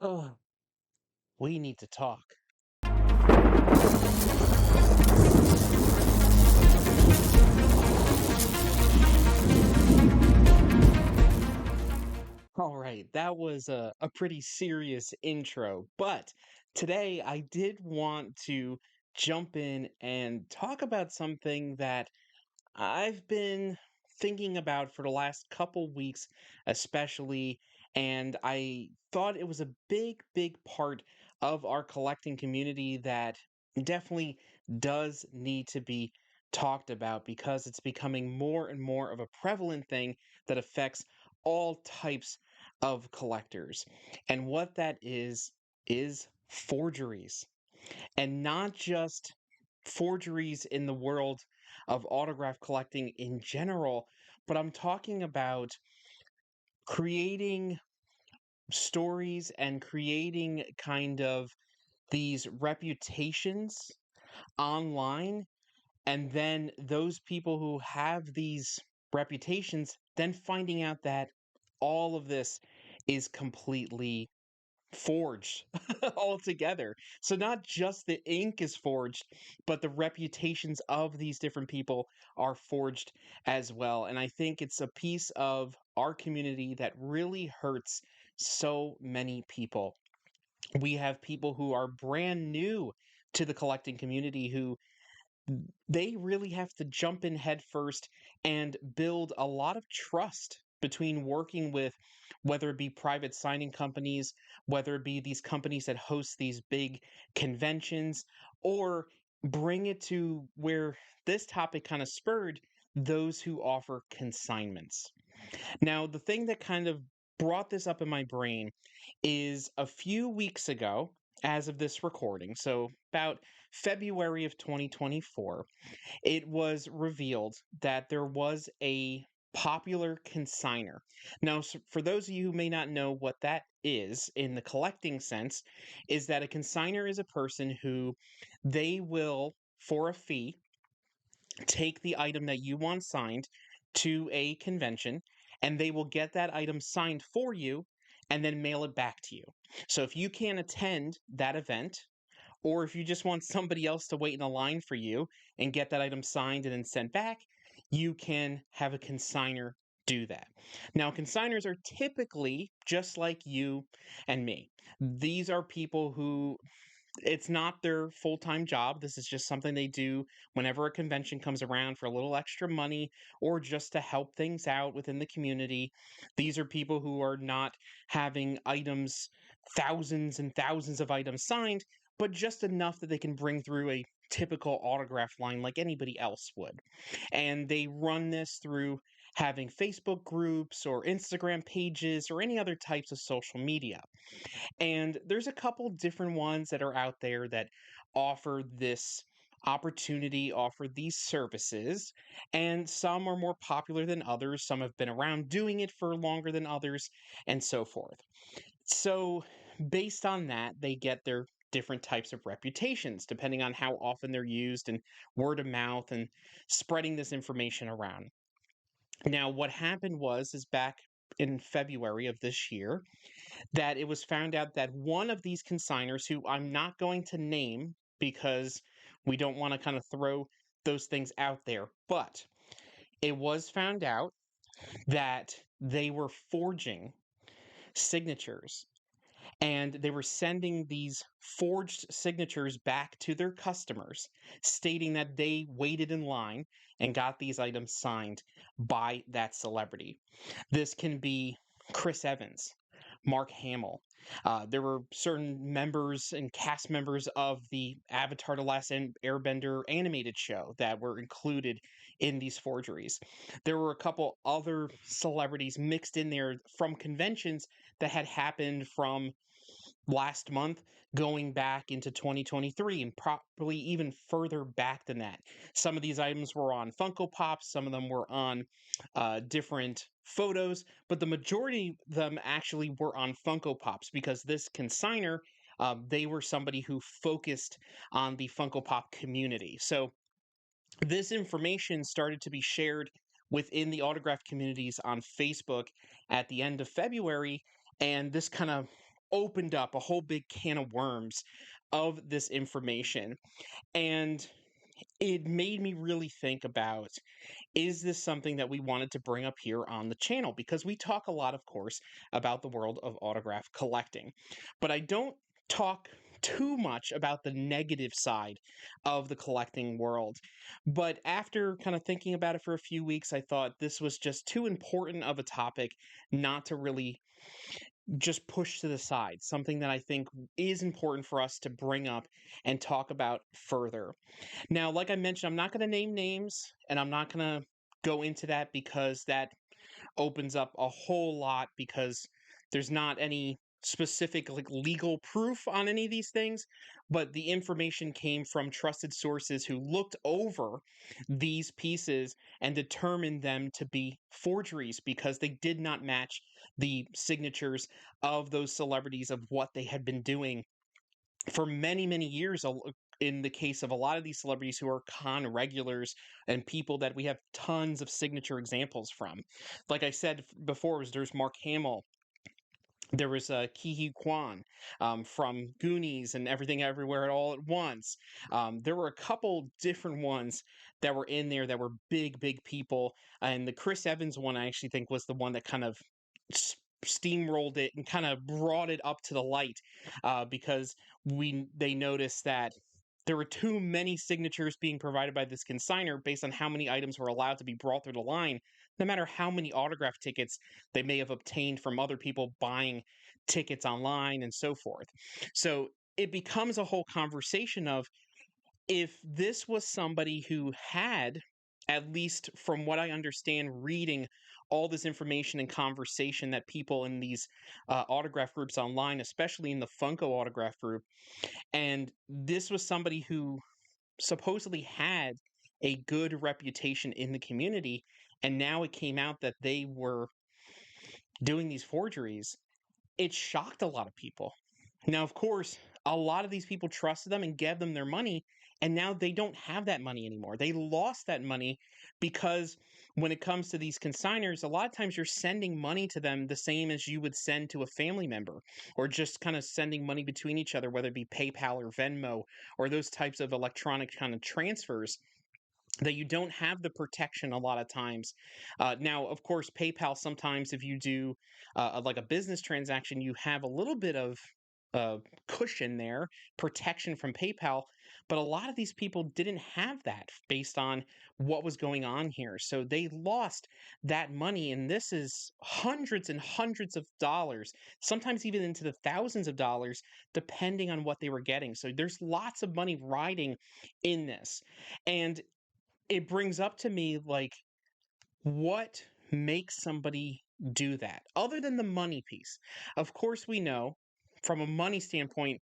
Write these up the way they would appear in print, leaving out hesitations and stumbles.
Oh, we need to talk. All right, that was a pretty serious intro, but today I did want to jump in and talk about something that I've been thinking about for the last couple weeks, especially, and I thought it was a big part of our collecting community that definitely does need to be talked about because it's becoming more and more of a prevalent thing that affects all types of collectors. And what that is forgeries, and not just forgeries in the world of autograph collecting in general, but I'm talking about creating stories and creating kind of these reputations online, and then those people who have these reputations then finding out that all of this is completely forged altogether. So not just the ink is forged, but the reputations of these different people are forged as well. And I think it's a piece of our community that really hurts so many people. We have people who are brand new to the collecting community who they really have to jump in headfirst and build a lot of trust between working with whether it be private signing companies, whether it be these companies that host these big conventions, or bring it to where this topic kind of spurred those who offer consignments. Now, the thing that kind of brought this up in my brain is a few weeks ago, as of this recording, so about February of 2024, it was revealed that there was a popular consigner. Now, for those of you who may not know what that is in the collecting sense, is that a consigner is a person who they will, for a fee, take the item that you want signed to a convention, and they will get that item signed for you and then mail it back to you. So if you can't attend that event, or if you just want somebody else to wait in a line for you and get that item signed and then sent back, you can have a consigner do that. Now, consigners are typically just like you and me. These are people who it's not their full-time job. This is just something they do whenever a convention comes around for a little extra money or just to help things out within the community. These are people who are not having items, thousands and thousands of items signed, but just enough that they can bring through a typical autograph line like anybody else would. And they run this through having Facebook groups or Instagram pages or any other types of social media. And there's a couple different ones that are out there that offer this opportunity, offer these services, and some are more popular than others. Some have been around doing it for longer than others, and so forth. So, based on that, they get their different types of reputations depending on how often they're used and word of mouth and spreading this information around. Now, what happened was is back in February of this year, that it was found out that one of these consigners, who I'm not going to name because we don't want to kind of throw those things out there, but it was found out that they were forging signatures and they were sending these forged signatures back to their customers, stating that they waited in line and got these items signed by that celebrity. This can be Chris Evans, Mark Hamill. There were certain members and cast members of the Avatar: The Last Airbender animated show that were included in these forgeries. There were a couple other celebrities mixed in there from conventions that had happened from last month going back into 2023 and probably even further back than that. Some of these items were on Funko Pops, some of them were on different photos, but the majority of them actually were on Funko Pops because this consigner, they were somebody who focused on the Funko Pop community. So this information started to be shared within the autograph communities on Facebook at the end of February, and this kind of opened up a whole big can of worms of this information. And it made me really think about, is this something that we wanted to bring up here on the channel? Because we talk a lot, of course, about the world of autograph collecting, but I don't talk too much about the negative side of the collecting world. But after kind of thinking about it for a few weeks, I thought this was just too important of a topic not to really just push to the side. Something that I think is important for us to bring up and talk about further. Now, like I mentioned, I'm not going to name names and I'm not going to go into that because that opens up a whole lot, because there's not any specific like legal proof on any of these things, but the information came from trusted sources who looked over these pieces and determined them to be forgeries because they did not match the signatures of those celebrities of what they had been doing for many, many years. In the case of a lot of these celebrities who are con regulars and people that we have tons of signature examples from. Like I said before, there's Mark Hamill, there was Ke Huy Quan from Goonies and Everything Everywhere All at Once. There were a couple different ones that were in there that were big, big people. And the Chris Evans one, I actually think, was the one that kind of steamrolled it and kind of brought it up to the light, because they noticed that there were too many signatures being provided by this consigner based on how many items were allowed to be brought through the line, no matter how many autograph tickets they may have obtained from other people buying tickets online and so forth. So it becomes a whole conversation of, if this was somebody who had, at least from what I understand, reading all this information and conversation that people in these autograph groups online, especially in the Funko autograph group, and this was somebody who supposedly had a good reputation in the community, and now it came out that they were doing these forgeries, it shocked a lot of people. Now, of course, a lot of these people trusted them and gave them their money, and now they don't have that money anymore. They lost that money because when it comes to these consigners, a lot of times you're sending money to them the same as you would send to a family member, or just kind of sending money between each other, whether it be PayPal or Venmo or those types of electronic kind of transfers, that you don't have the protection a lot of times. Now, of course, PayPal, sometimes if you do like a business transaction, you have a little bit of uh, cushion there, protection from PayPal. But a lot of these people didn't have that based on what was going on here. So they lost that money. And this is hundreds and hundreds of dollars, sometimes even into the thousands of dollars, depending on what they were getting. So there's lots of money riding in this. And it brings up to me, like, what makes somebody do that other than the money piece? Of course, we know from a money standpoint,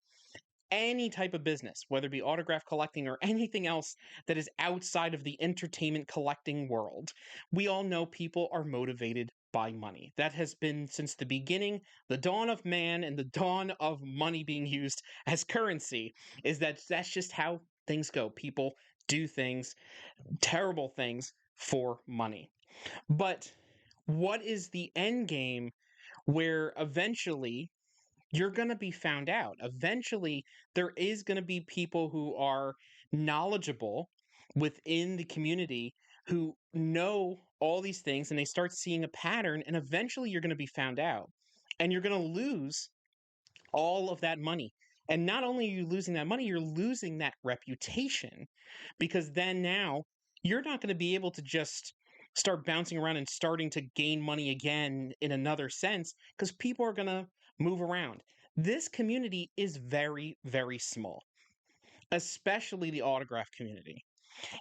any type of business, whether it be autograph collecting or anything else that is outside of the entertainment collecting world, we all know people are motivated by money. That has been since the beginning, the dawn of man and the dawn of money being used as currency, is that that's just how things go. People do things, terrible things, for money. But what is the end game where eventually you're going to be found out? Eventually, there is going to be people who are knowledgeable within the community who know all these things, and they start seeing a pattern, and eventually you're going to be found out. And you're going to lose all of that money. And not only are you losing that money, you're losing that reputation, because then now you're not going to be able to just start bouncing around and starting to gain money again in another sense, because people are going to move around. This community is very, very small, especially the autograph community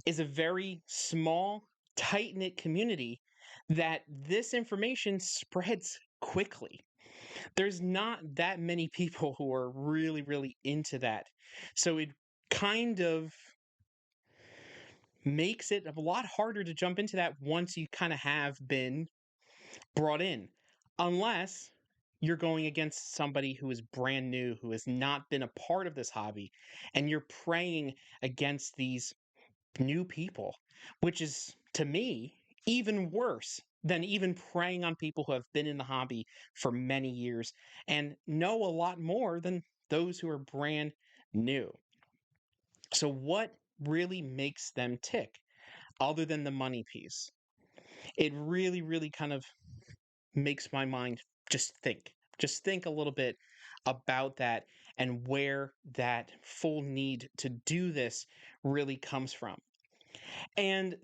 is a very small, tight knit community that this information spreads quickly. There's not that many people who are really, really into that. So it kind of makes it a lot harder to jump into that once you kind of have been brought in. Unless you're going against somebody who is brand new, who has not been a part of this hobby, and you're praying against these new people, which is, to me, even worse than even preying on people who have been in the hobby for many years and know a lot more than those who are brand new. So, what really makes them tick other than the money piece? It really, really kind of makes my mind just think a little bit about that and where that full need to do this really comes from. And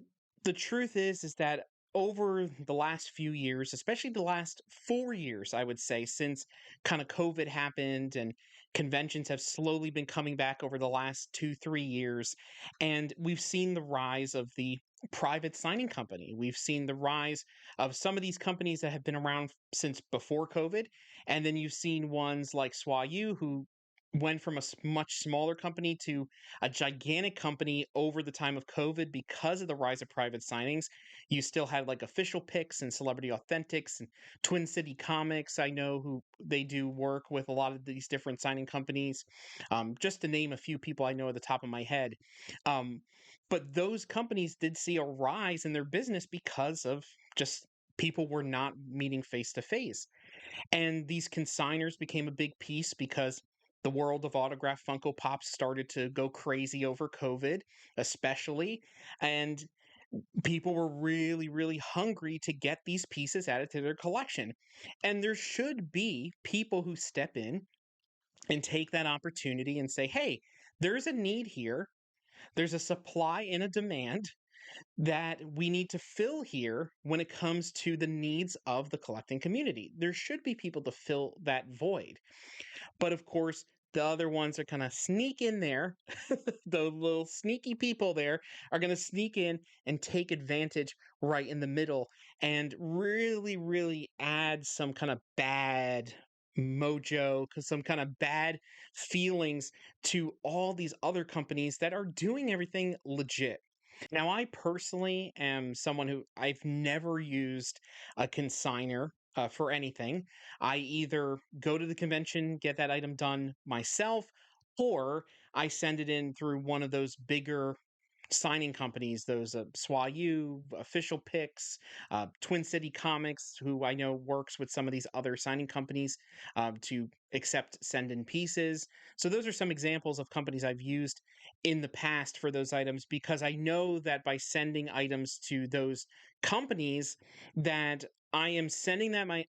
the truth is that over the last few years, especially the last 4 years, I would say, since kind of COVID happened and conventions have slowly been coming back over the last 2, 3 years, and we've seen the rise of the private signing company. We've seen the rise of some of these companies that have been around since before COVID, and then you've seen ones like Swayu who went from a much smaller company to a gigantic company over the time of COVID because of the rise of private signings. You still had like official picks and celebrity authentics and Twin City Comics. I know who they do work with a lot of these different signing companies, just to name a few people I know at the top of my head. Um, but those companies did see a rise in their business because of just people were not meeting face to face. And these consigners became a big piece because the world of autograph Funko Pops started to go crazy over COVID, especially. And people were really, really hungry to get these pieces added to their collection. And there should be people who step in and take that opportunity and say, hey, there's a need here. There's a supply and a demand that we need to fill here when it comes to the needs of the collecting community. There should be people to fill that void. But of course, the other ones are going to sneak in there. The little sneaky people there are going to sneak in and take advantage right in the middle and really, really add some kind of bad mojo, because some kind of bad feelings to all these other companies that are doing everything legit. Now, I personally am someone who I've never used a consigner for anything. I either go to the convention, get that item done myself, or I send it in through one of those bigger signing companies, those Swayu, Official Picks, Twin City Comics, who I know works with some of these other signing companies to accept send in pieces. So those are some examples of companies I've used in the past for those items because I know that by sending items to those companies that I am sending that my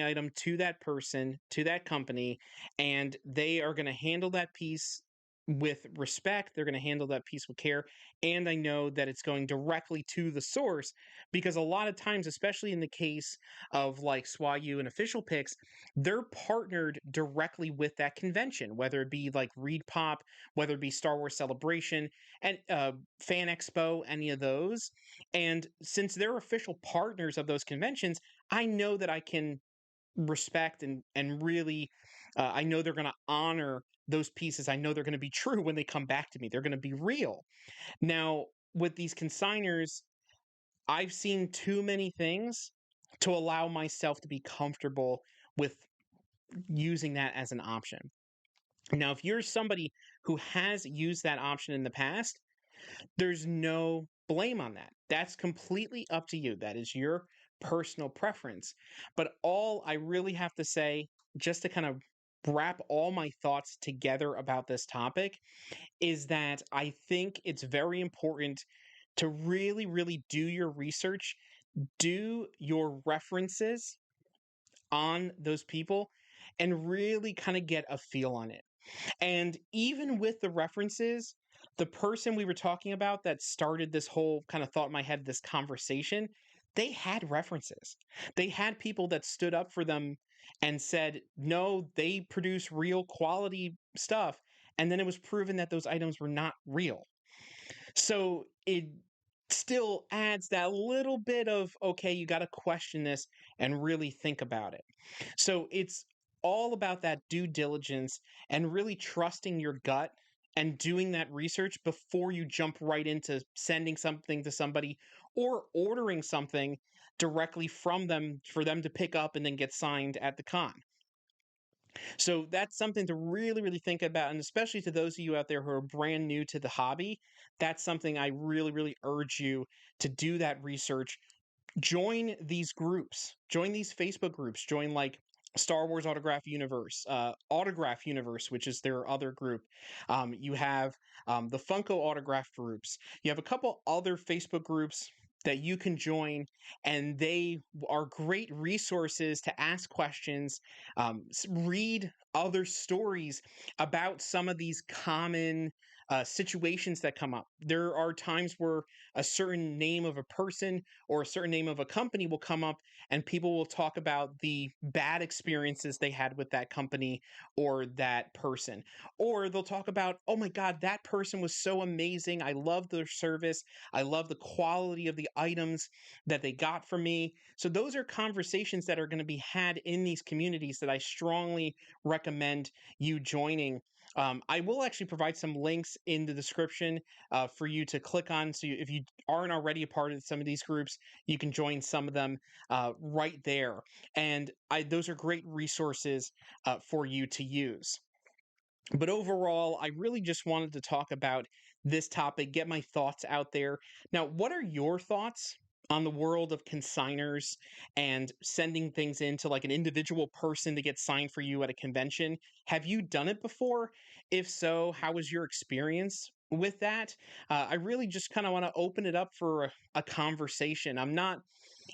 item to that person, to that company, and they are going to handle that piece with respect. They're going to handle that piece with care, and I know that it's going directly to the source because a lot of times, especially in the case of like Swayu and Official Picks, they're partnered directly with that convention, whether it be like Reed Pop, whether it be Star Wars Celebration and Fan Expo, any of those. And since they're official partners of those conventions, I know that I can respect and really, I know they're going to honor those pieces. I know they're going to be true when they come back to me. They're going to be real. Now, with these consigners, I've seen too many things to allow myself to be comfortable with using that as an option. Now, if you're somebody who has used that option in the past, there's no blame on that. That's completely up to you. That is your personal preference. But all I really have to say, just to kind of wrap all my thoughts together about this topic, is that I think it's very important to really, really do your research, do your references on those people, and really kind of get a feel on it. And even with the references, the person we were talking about that started this whole kind of thought in my head, this conversation, they had references. They had people that stood up for them and said, no, they produce real quality stuff. And then it was proven that those items were not real. So it still adds that little bit of, okay, you got to question this and really think about it. So it's all about that due diligence and really trusting your gut and doing that research before you jump right into sending something to somebody or ordering something directly from them for them to pick up and then get signed at the con. So that's something to really, really think about. And especially to those of you out there who are brand new to the hobby, that's something I really, really urge you to do that research join these groups, join these Facebook groups, join like Star Wars Autograph Universe, which is their other group. You have the Funko Autograph groups. You have a couple other Facebook groups that you can join, and they are great resources to ask questions, read other stories about some of these common situations that come up. There are times where a certain name of a person or a certain name of a company will come up, and people will talk about the bad experiences they had with that company or that person. Or they'll talk about, oh my God, that person was so amazing. I love their service. I love the quality of the items that they got from me. So, those are conversations that are going to be had in these communities that I strongly recommend you joining. I will actually provide some links in the description for you to click on. So if you aren't already a part of some of these groups, you can join some of them right there. And those are great resources for you to use. But overall, I really just wanted to talk about this topic, get my thoughts out there. Now, what are your thoughts on the world of consigners and sending things in to like an individual person to get signed for you at a convention? Have you done it before? If so, how was your experience with that? I really just kind of want to open it up for a conversation. I'm not,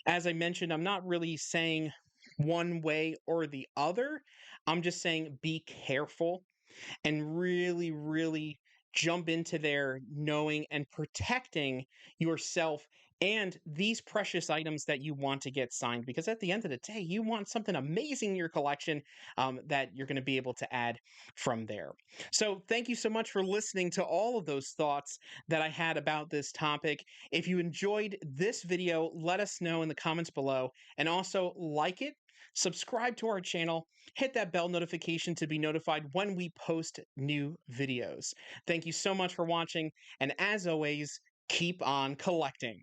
as I mentioned, I'm not really saying one way or the other. I'm just saying be careful and really, really jump into there knowing and protecting yourself and these precious items that you want to get signed. Because at the end of the day, you want something amazing in your collection that you're going to be able to add from there. So, thank you so much for listening to all of those thoughts that I had about this topic. If you enjoyed this video, let us know in the comments below, and also like it, subscribe to our channel, hit that bell notification to be notified when we post new videos. Thank you so much for watching, and as always, keep on collecting.